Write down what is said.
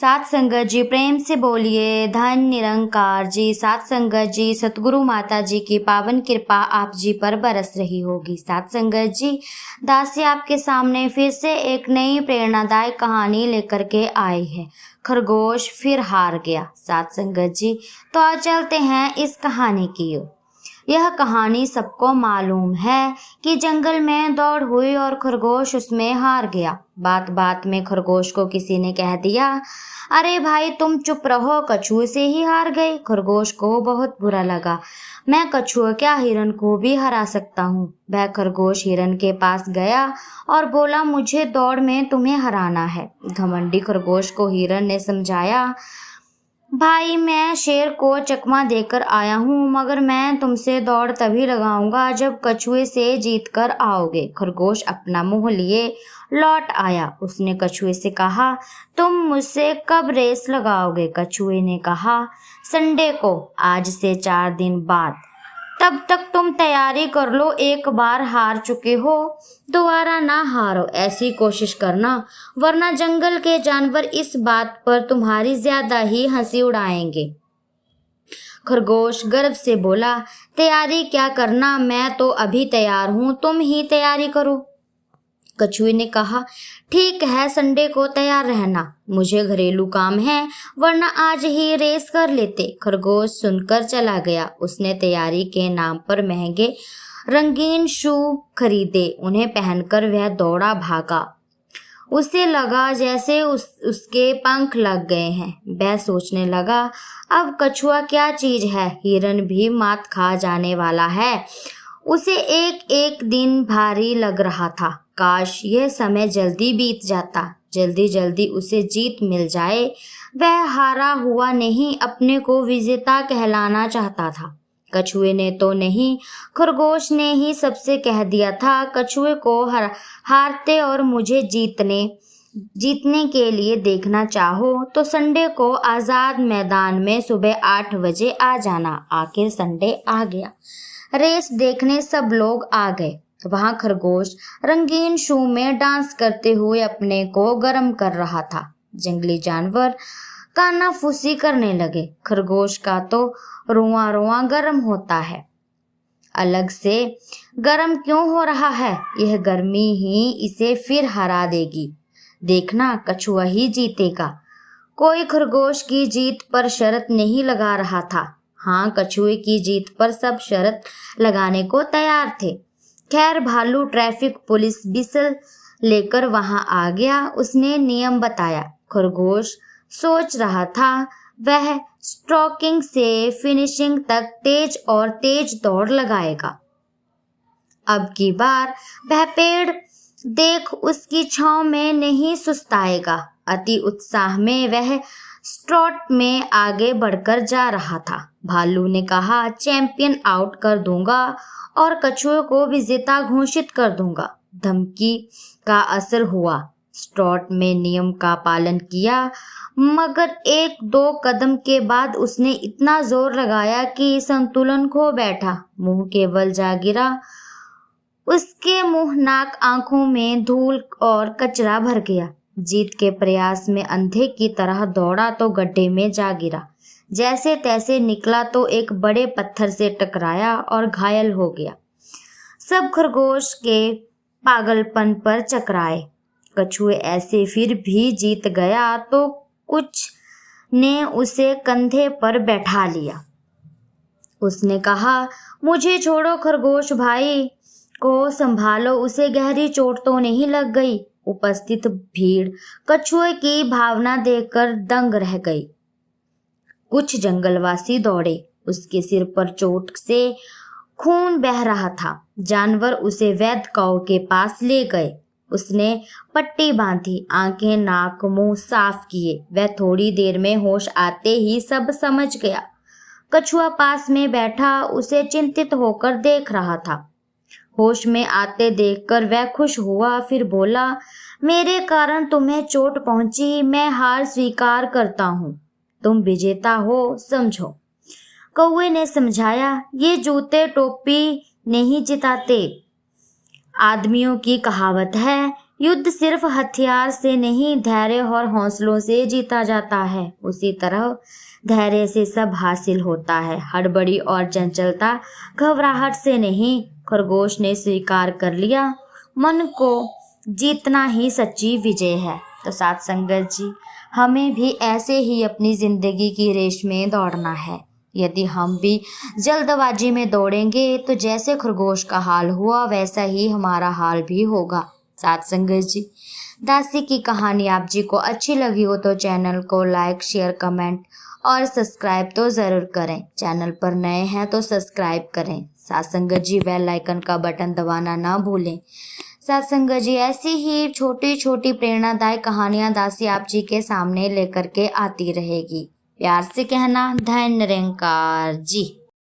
सात संगत जी प्रेम से बोलिए धन निरंकार जी। सात संगत जी सतगुरु माता जी की पावन कृपा आप जी पर बरस रही होगी। सात संगत जी दासी आपके सामने फिर से एक नई प्रेरणादायक कहानी लेकर के आई है। खरगोश फिर हार गया। सात संगत जी तो आज चलते हैं इस कहानी की ओर। यह कहानी सबको मालूम है कि जंगल में दौड़ हुई और खरगोश उसमें हार गया। बात बात में खरगोश को किसी ने कह दिया, अरे भाई तुम चुप रहो, कछुए से ही हार गए। खरगोश को बहुत बुरा लगा। मैं कछुआ क्या हिरन को भी हरा सकता हूँ। वह खरगोश हिरन के पास गया और बोला, मुझे दौड़ में तुम्हें हराना है। घमंडी खरगोश को हिरन ने समझाया, भाई मैं शेर को चकमा देकर आया हूँ, मगर मैं तुमसे दौड़ तभी लगाऊंगा जब कछुए से जीत कर आओगे। खरगोश अपना मुंह लिए लौट आया। उसने कछुए से कहा, तुम मुझसे कब रेस लगाओगे? कछुए ने कहा, संडे को, आज से 4 दिन बाद। तब तक तुम तैयारी कर लो, एक बार हार चुके हो दोबारा ना हारो, ऐसी कोशिश करना, वरना जंगल के जानवर इस बात पर तुम्हारी ज्यादा ही हंसी उड़ाएंगे। खरगोश गर्व से बोला, तैयारी क्या करना, मैं तो अभी तैयार हूँ, तुम ही तैयारी करो। कछुए ने कहा, ठीक है, संडे को तैयार रहना, मुझे घरेलू काम है, वरना आज ही रेस कर लेते। खरगोश सुनकर चला गया। उसने तैयारी के नाम पर महंगे रंगीन शू खरीदे। उन्हें पहनकर वह दौड़ा भागा। उसे लगा जैसे उसके पंख लग गए हैं। वह सोचने लगा, अब कछुआ क्या चीज है, हिरन भी मात खा जाने वाला है। उसे एक एक दिन भारी लग रहा था। काश यह समय जल्दी बीत जाता, जल्दी जल्दी उसे जीत मिल जाए। वह हारा हुआ नहीं, अपने को विजेता कहलाना चाहता था। कछुए ने तो नहीं, खरगोश ने ही सबसे कह दिया था, कछुए को हारते और मुझे जीतने के लिए देखना चाहो तो संडे को आज़ाद मैदान में सुबह 8 बजे आ जाना। आखिर संडे आ गया। रेस देखने सब लोग आ गए। वहां खरगोश रंगीन शू में डांस करते हुए अपने को गर्म कर रहा था। जंगली जानवर कानाफूसी करने लगे। खरगोश का तो रुआ रुआ गर्म होता है। अलग से गर्म क्यों हो रहा है? यह गर्मी ही इसे फिर हरा देगी। देखना, कछुआ ही जीतेगा। कोई खरगोश की जीत पर शर्त नहीं लगा रहा था। हाँ, कछुए की जीत पर सब शर्त लगाने को तैयार थे। खैर, भालू ट्रैफिक पुलिस बिसल लेकर वहां आ गया। उसने नियम बताया। खरगोश सोच रहा था वह स्ट्रोकिंग से फिनिशिंग तक तेज दौड़ लगाएगा। अब की बार वह पेड़ देख उसकी छांव में नहीं सुस्ताएगा। अति उत्साह में वह स्ट्रोट में आगे बढ़कर जा रहा था। भालू ने कहा, चैंपियन आउट कर दूंगा और कछुए को विजेता घोषित कर दूंगा। धमकी का असर हुआ। स्ट्रोट में नियम का पालन किया, मगर 1-2 कदम के बाद उसने इतना जोर लगाया कि संतुलन खो बैठा। मुंह केवल जा गिरा। उसके मुंह, नाक, आंखों में धूल और कचरा भर गया। जीत के प्रयास में अंधे की तरह दौड़ा तो गड्ढे में जा गिरा। जैसे तैसे निकला तो एक बड़े पत्थर से टकराया और घायल हो गया। सब खरगोश के पागलपन पर चकराए। कछुए ऐसे फिर भी जीत गया तो कुछ ने उसे कंधे पर बैठा लिया। उसने कहा, मुझे छोड़ो, खरगोश भाई को संभालो, उसे गहरी चोट तो नहीं लग गई? उपस्थित भीड़ कछुए की भावना देखकर दंग रह गई। कुछ जंगलवासी दौड़े। उसके सिर पर चोट से खून बह रहा था। जानवर उसे वैद्य काऊ के पास ले गए। उसने पट्टी बांधी, आंखें, नाक, मुंह साफ किए। वह थोड़ी देर में होश आते ही सब समझ गया। कछुआ पास में बैठा उसे चिंतित होकर देख रहा था। होश में आते देखकर वह खुश हुआ। फिर बोला, मेरे कारण तुम्हें चोट पहुंची, मैं हार स्वीकार करता हूँ, तुम विजेता हो, समझो। कौवे ने समझाया, ये जूते टोपी नहीं जिताते। आदमियों की कहावत है, युद्ध सिर्फ हथियार से नहीं, धैर्य और हौसलों से जीता जाता है। उसी तरह धैर्य से सब हासिल होता है। हड़बड़ी और चंचलता, घबराहट से नहीं। खरगोश ने स्वीकार कर लिया, मन को जीतना ही सच्ची विजय है। तो साथ संगत जी, हमें भी ऐसे ही अपनी जिंदगी की रेस में दौड़ना है। यदि हम भी जल्दबाजी में दौड़ेंगे तो जैसे खरगोश का हाल हुआ वैसा ही हमारा हाल भी होगा। साथ संगत जी, दासी की कहानी आप जी को अच्छी लगी हो तो चैनल को लाइक, शेयर, कमेंट और सब्सक्राइब तो ज़रूर करें। चैनल पर नए हैं तो सब्सक्राइब करें। साथ संगत जी, बेल आइकन का बटन दबाना ना भूलें। साथ संगत जी, ऐसी ही छोटी छोटी प्रेरणादायक कहानियां दासी आप जी के सामने लेकर के आती रहेगी। प्यार से कहना, धन्य निरंकार जी।